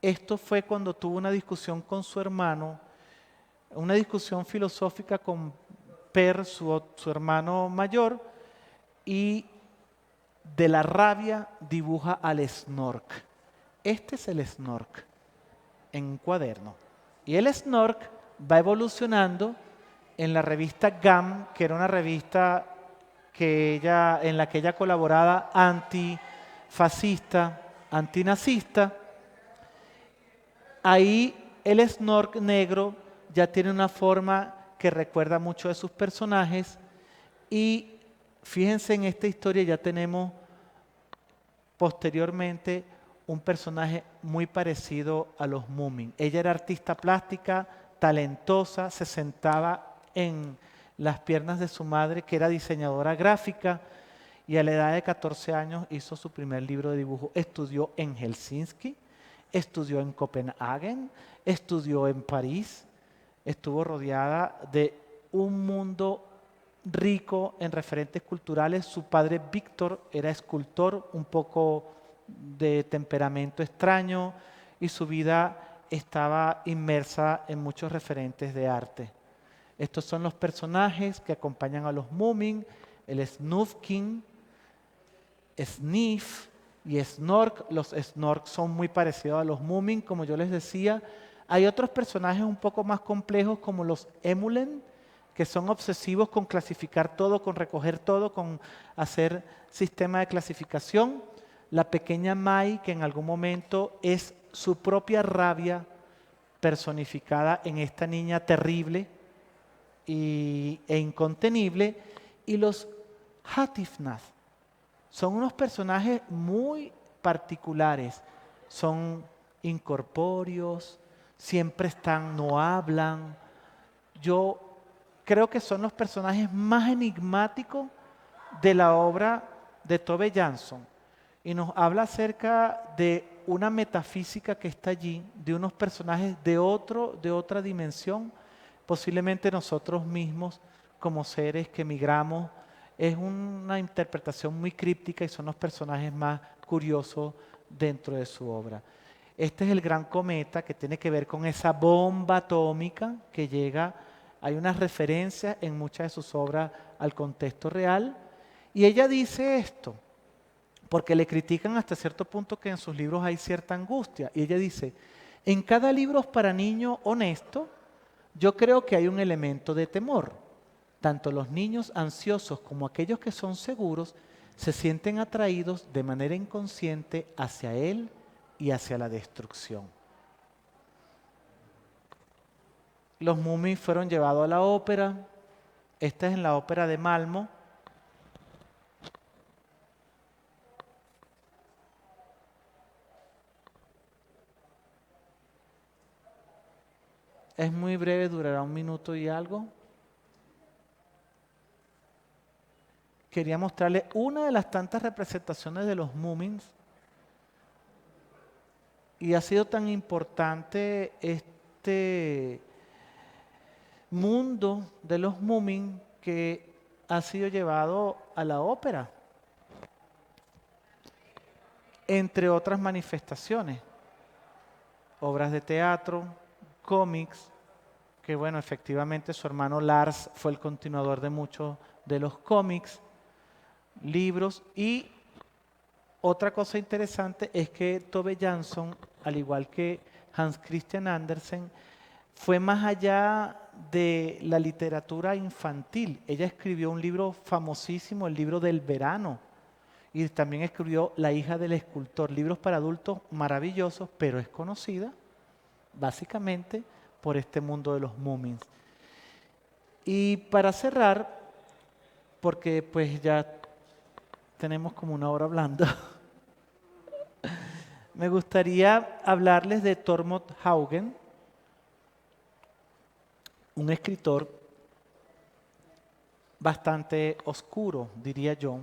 Esto fue cuando tuvo una discusión con su hermano, una discusión filosófica con Per, su hermano mayor, y de la rabia dibuja al Snork. Este es el Snork en un cuaderno. Y el Snork va evolucionando en la revista GAM, que era una revista en la que ella colaboraba antifascista, antinazista. Ahí el Snork negro ya tiene una forma que recuerda mucho de sus personajes y fíjense, en esta historia ya tenemos posteriormente un personaje muy parecido a los Moomin. Ella era artista plástica, talentosa, se sentaba en las piernas de su madre, que era diseñadora gráfica, y a la edad de 14 años hizo su primer libro de dibujo. Estudió en Helsinki, estudió en Copenhague, estudió en París, estuvo rodeada de un mundo rico en referentes culturales. Su padre Víctor era escultor, un poco de temperamento extraño, y su vida estaba inmersa en muchos referentes de arte. Estos son los personajes que acompañan a los Moomin: el Snufkin, Sniff y Snork. Los Snork son muy parecidos a los Moomin, como yo les decía. Hay otros personajes un poco más complejos como los Emulen, que son obsesivos con clasificar todo, con recoger todo, con hacer sistema de clasificación. La pequeña Mai, que en algún momento es su propia rabia personificada en esta niña terrible e incontenible. Y los Hatifnath son unos personajes muy particulares. Son incorpóreos, siempre están, no hablan. Yo creo que son los personajes más enigmáticos de la obra de Tove Jansson. Y nos habla acerca de una metafísica que está allí, de unos personajes de otra dimensión, posiblemente nosotros mismos como seres que migramos. Es una interpretación muy críptica y son los personajes más curiosos dentro de su obra. Este es el gran cometa, que tiene que ver con esa bomba atómica que llega. Hay unas referencias en muchas de sus obras al contexto real. Y ella dice esto, porque le critican hasta cierto punto que en sus libros hay cierta angustia. Y ella dice: en cada libro para niño honesto, yo creo que hay un elemento de temor. Tanto los niños ansiosos como aquellos que son seguros se sienten atraídos de manera inconsciente hacia él y hacia la destrucción. Los Moomin fueron llevados a la ópera. Esta es en la ópera de Malmö. Es muy breve, durará 1 minuto y algo. Quería mostrarles una de las tantas representaciones de los Moomins. Y ha sido tan importante este mundo de los Moomin que ha sido llevado a la ópera. entre otras manifestaciones, obras de teatro, cómics, que bueno, efectivamente su hermano Lars fue el continuador de muchos de los cómics, libros. Y otra cosa interesante es que Tove Jansson, al igual que Hans Christian Andersen, fue más allá de la literatura infantil. Ella escribió un libro famosísimo, el libro del verano, y también escribió La hija del escultor, libros para adultos maravillosos, pero es conocida básicamente por este mundo de los Moomins. Y para cerrar, porque pues ya tenemos como una hora hablando, me gustaría hablarles de Tormod Haugen, un escritor bastante oscuro, diría yo.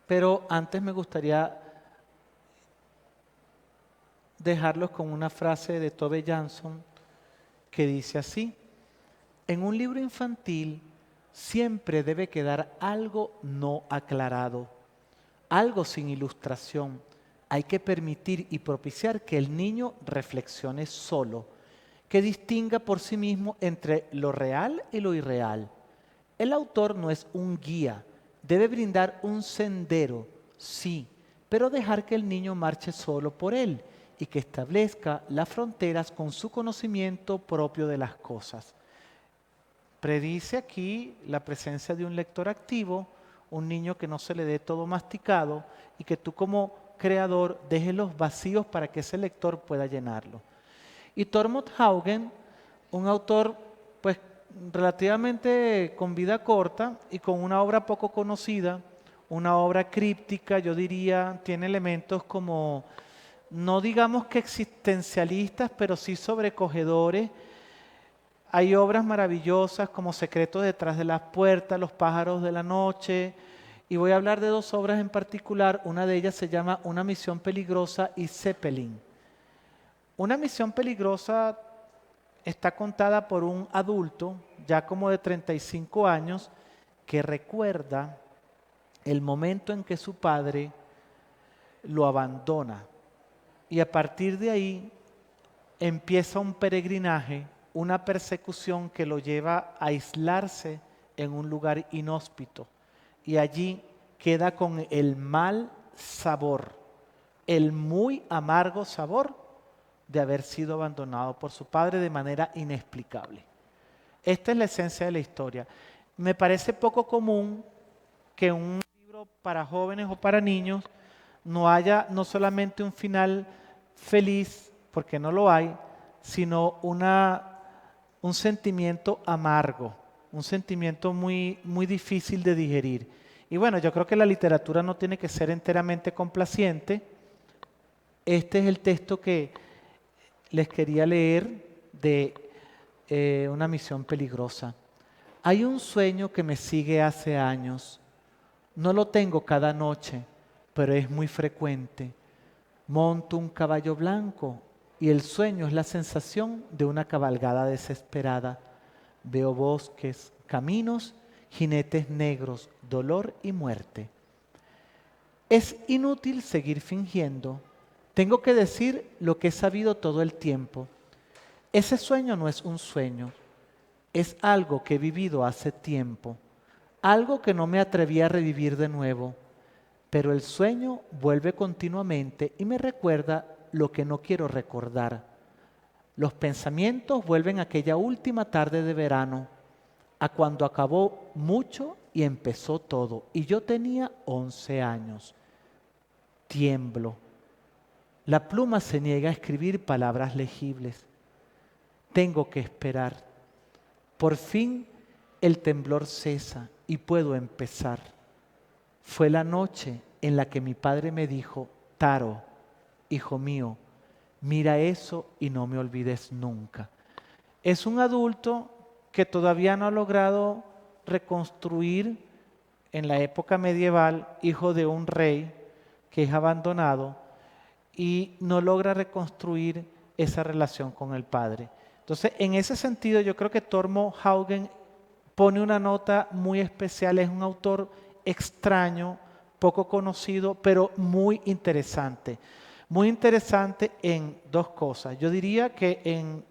Pero antes me gustaría dejarlos con una frase de Tove Jansson que dice así: en un libro infantil siempre debe quedar algo no aclarado, algo sin ilustración. Hay que permitir y propiciar que el niño reflexione solo, que distinga por sí mismo entre lo real y lo irreal. El autor no es un guía, debe brindar un sendero, sí, pero dejar que el niño marche solo por él y que establezca las fronteras con su conocimiento propio de las cosas. Predice aquí la presencia de un lector activo, un niño que no se le dé todo masticado y que tú como creador dejes los vacíos para que ese lector pueda llenarlo. Y Tormod Haugen, un autor pues relativamente con vida corta y con una obra poco conocida, una obra críptica, yo diría, tiene elementos como, no digamos que existencialistas, pero sí sobrecogedores. Hay obras maravillosas como Secretos detrás de las puertas, Los pájaros de la noche, y voy a hablar de dos obras en particular. Una de ellas se llama Una misión peligrosa y Zeppelin. Una misión peligrosa está contada por un adulto, ya como de 35 años, que recuerda el momento en que su padre lo abandona. Y a partir de ahí empieza un peregrinaje, una persecución que lo lleva a aislarse en un lugar inhóspito. Y allí queda con el mal sabor, el muy amargo sabor de haber sido abandonado por su padre de manera inexplicable. Esta es la esencia de la historia. Me parece poco común que un libro para jóvenes o para niños no haya no solamente un final feliz, porque no lo hay, sino un sentimiento amargo, un sentimiento muy, muy difícil de digerir. Y bueno, yo creo que la literatura no tiene que ser enteramente complaciente. Este es el texto que les quería leer de Una misión peligrosa. Hay un sueño que me sigue hace años. No lo tengo cada noche, pero es muy frecuente. Monto un caballo blanco y el sueño es la sensación de una cabalgada desesperada. Veo bosques, caminos, jinetes negros, dolor y muerte. Es inútil seguir fingiendo. Tengo que decir lo que he sabido todo el tiempo. Ese sueño no es un sueño, es algo que he vivido hace tiempo, algo que no me atreví a revivir de nuevo, pero el sueño vuelve continuamente y me recuerda lo que no quiero recordar. Los pensamientos vuelven a aquella última tarde de verano, a cuando acabó mucho y empezó todo, y yo tenía 11 años. Tiemblo. La pluma se niega a escribir palabras legibles. Tengo que esperar. Por fin el temblor cesa y puedo empezar. Fue la noche en la que mi padre me dijo: Taro, hijo mío, mira eso y no me olvides nunca. Es un adulto que todavía no ha logrado reconstruir en la época medieval, hijo de un rey que es abandonado y no logra reconstruir esa relación con el padre. Entonces, en ese sentido, yo creo que Tormod Haugen pone una nota muy especial. Es un autor extraño, poco conocido, pero muy interesante. Muy interesante en dos cosas. Yo diría que en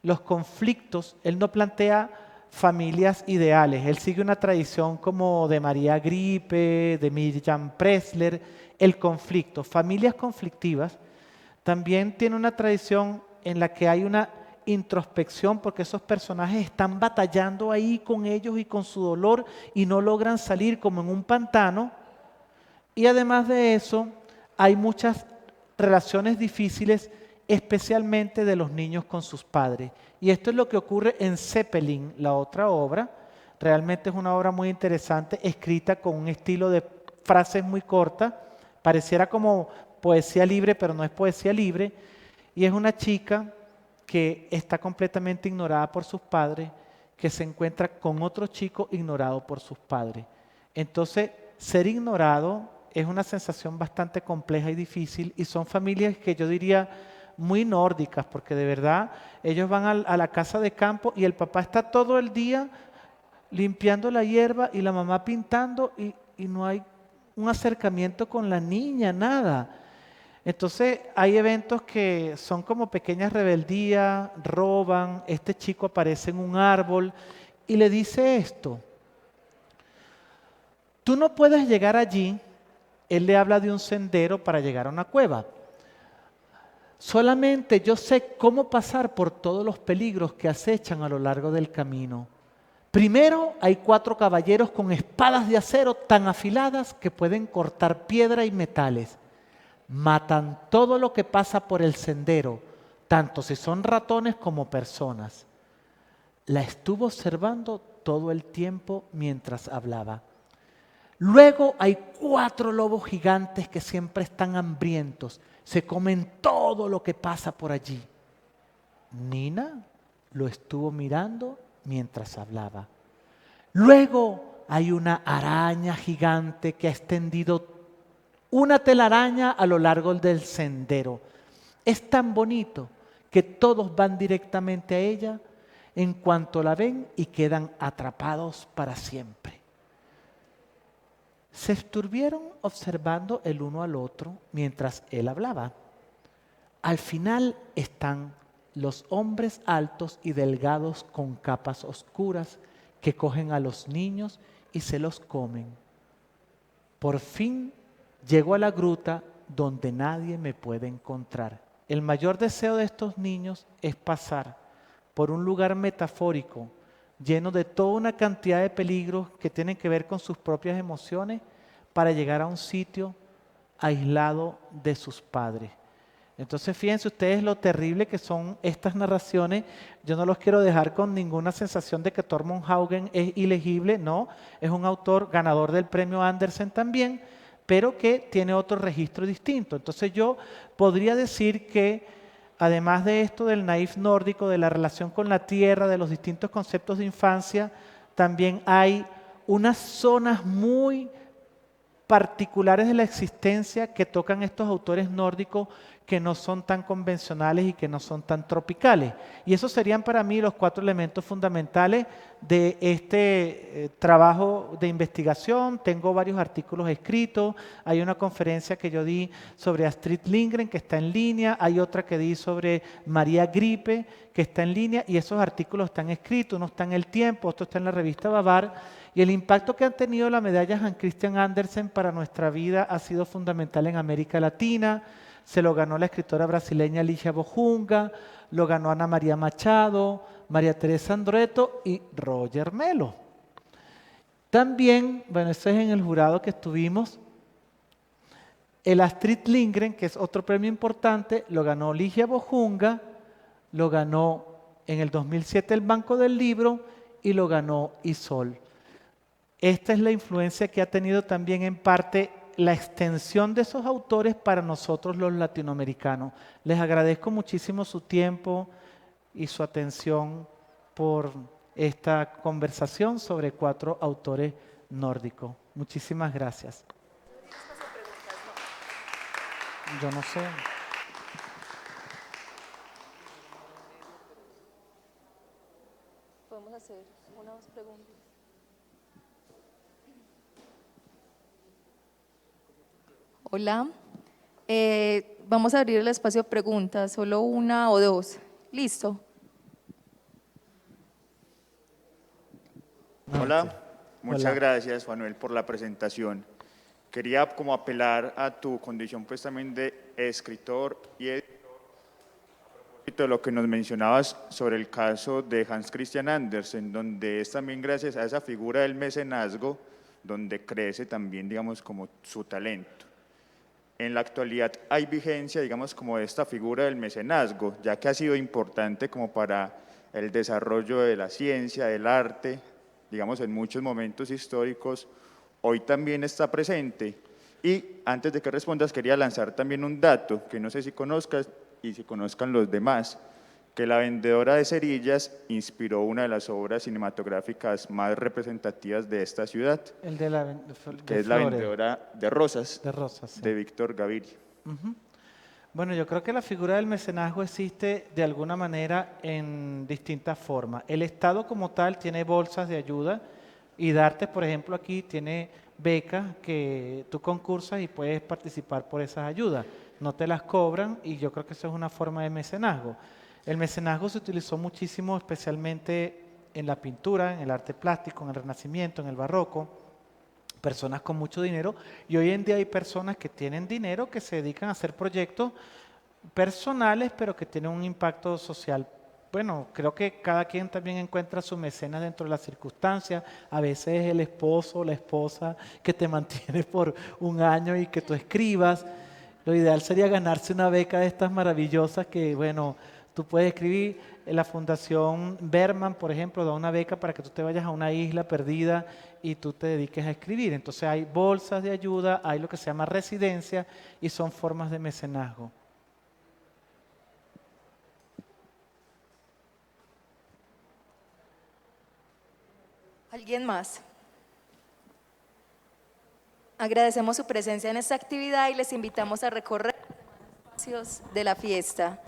los conflictos, él no plantea familias ideales. Él sigue una tradición como de María Gripe, de Miriam Pressler, el conflicto, familias conflictivas. También tiene una tradición en la que hay una introspección porque esos personajes están batallando ahí con ellos y con su dolor y no logran salir como en un pantano. Y además de eso, hay muchas relaciones difíciles, especialmente de los niños con sus padres. Y esto es lo que ocurre en Zeppelin, la otra obra. Realmente es una obra muy interesante, escrita con un estilo de frases muy cortas. Pareciera como poesía libre, pero no es poesía libre. Y es una chica que está completamente ignorada por sus padres, que se encuentra con otro chico ignorado por sus padres. Entonces, ser ignorado es una sensación bastante compleja y difícil y son familias que yo diría muy nórdicas, porque de verdad ellos van a la casa de campo y el papá está todo el día limpiando la hierba y la mamá pintando y no hay un acercamiento con la niña, nada. Entonces hay eventos que son como pequeñas rebeldías, roban, este chico aparece en un árbol y le dice esto: tú no puedes llegar allí. Él le habla de un sendero para llegar a una cueva. Solamente yo sé cómo pasar por todos los peligros que acechan a lo largo del camino. Primero hay 4 caballeros con espadas de acero tan afiladas que pueden cortar piedra y metales. Matan todo lo que pasa por el sendero, tanto si son ratones como personas. La estuvo observando todo el tiempo mientras hablaba. Luego hay 4 lobos gigantes que siempre están hambrientos. Se comen todo lo que pasa por allí. Nina lo estuvo mirando mientras hablaba. Luego hay una araña gigante que ha extendido una telaraña a lo largo del sendero. Es tan bonito que todos van directamente a ella en cuanto la ven y quedan atrapados para siempre. Se estuvieron observando el uno al otro mientras él hablaba. Al final están los hombres altos y delgados con capas oscuras que cogen a los niños y se los comen. Por fin llego a la gruta donde nadie me puede encontrar. El mayor deseo de estos niños es pasar por un lugar metafórico lleno de toda una cantidad de peligros que tienen que ver con sus propias emociones para llegar a un sitio aislado de sus padres. Entonces fíjense ustedes lo terrible que son estas narraciones. Yo no los quiero dejar con ninguna sensación de que Tormund Haugen es ilegible, no, es un autor ganador del premio Andersen también, pero que tiene otro registro distinto. Entonces yo podría decir que además de esto del naif nórdico, de la relación con la tierra, de los distintos conceptos de infancia, también hay unas zonas muy particulares de la existencia que tocan estos autores nórdicos que no son tan convencionales y que no son tan tropicales. Y esos serían para mí los 4 elementos fundamentales de este trabajo de investigación. Tengo varios artículos escritos, hay una conferencia que yo di sobre Astrid Lindgren que está en línea, hay otra que di sobre María Gripe que está en línea y esos artículos están escritos, uno está en El Tiempo, otro está en la revista Bavar. Y el impacto que han tenido la medalla Hans Christian Andersen para nuestra vida ha sido fundamental en América Latina. Se lo ganó la escritora brasileña Lígia Bojunga, lo ganó Ana María Machado, María Teresa Andrueto y Roger Melo. También, bueno, eso es en el jurado que estuvimos, el Astrid Lindgren, que es otro premio importante, lo ganó Lígia Bojunga, lo ganó en el 2007 el Banco del Libro y lo ganó Isol. Esta es la influencia que ha tenido también en parte la extensión de esos autores para nosotros los latinoamericanos. Les agradezco muchísimo su tiempo y su atención por esta conversación sobre 4 autores nórdicos. Muchísimas gracias. Yo no sé. Podemos hacer unas preguntas. Hola. Vamos a abrir el espacio de preguntas, solo una o dos. ¿Listo? Hola, muchas Hola. gracias Manuel por la presentación. Quería como apelar a tu condición pues también de escritor y editor, de lo que nos mencionabas sobre el caso de Hans Christian Andersen, donde es también gracias a esa figura del mecenazgo donde crece también, digamos, como su talento. En la actualidad hay vigencia, digamos, como de esta figura del mecenazgo, ya que ha sido importante como para el desarrollo de la ciencia, del arte, digamos, en muchos momentos históricos, hoy también está presente. Y antes de que respondas, quería lanzar también un dato que no sé si conozcas y si conozcan los demás, que La vendedora de cerillas inspiró una de las obras cinematográficas más representativas de esta ciudad, El de la que es La vendedora de rosas, de rosas, sí. de Víctor Gaviria. Ujú. Bueno, yo creo que la figura del mecenazgo existe de alguna manera en distintas formas. El Estado como tal tiene bolsas de ayuda y Dartes, por ejemplo, aquí tiene becas que tú concursas y puedes participar por esas ayudas. No te las cobran y yo creo que eso es una forma de mecenazgo. El mecenazgo se utilizó muchísimo, especialmente en la pintura, en el arte plástico, en el Renacimiento, en el Barroco. Personas con mucho dinero y hoy en día hay personas que tienen dinero que se dedican a hacer proyectos personales pero que tienen un impacto social. Bueno, creo que cada quien también encuentra su mecenas dentro de las circunstancias. A veces es el esposo o la esposa que te mantiene por un año y que tú escribas. Lo ideal sería ganarse una beca de estas maravillosas que, bueno, tú puedes escribir. La Fundación Berman, por ejemplo, da una beca para que tú te vayas a una isla perdida y tú te dediques a escribir. Entonces hay bolsas de ayuda, hay lo que se llama residencia y son formas de mecenazgo. ¿Alguien más? Agradecemos su presencia en esta actividad y les invitamos a recorrer los espacios de la fiesta.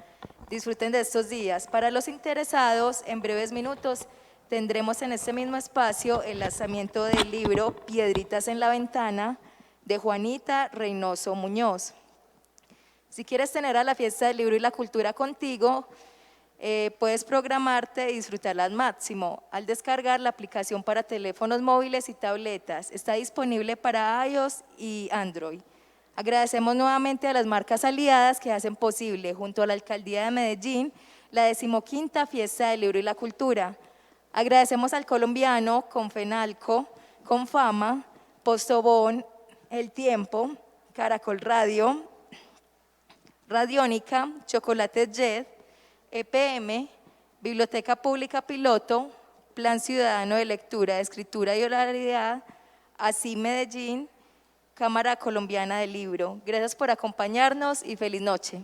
Disfruten de estos días. Para los interesados, en breves minutos tendremos en este mismo espacio el lanzamiento del libro Piedritas en la Ventana de Juanita Reynoso Muñoz. Si quieres tener a la fiesta del libro y la cultura contigo, puedes programarte y disfrutarla al máximo al descargar la aplicación para teléfonos móviles y tabletas. Está disponible para iOS y Android. Agradecemos nuevamente a las marcas aliadas que hacen posible, junto a la Alcaldía de Medellín, la 15ª Fiesta del Libro y la Cultura. Agradecemos al colombiano, Confenalco, Confama, Postobón, El Tiempo, Caracol Radio, Radiónica, Chocolates Jet, EPM, Biblioteca Pública Piloto, Plan Ciudadano de Lectura, Escritura y Oralidad, ASI Medellín, Cámara Colombiana del Libro. Gracias por acompañarnos y feliz noche.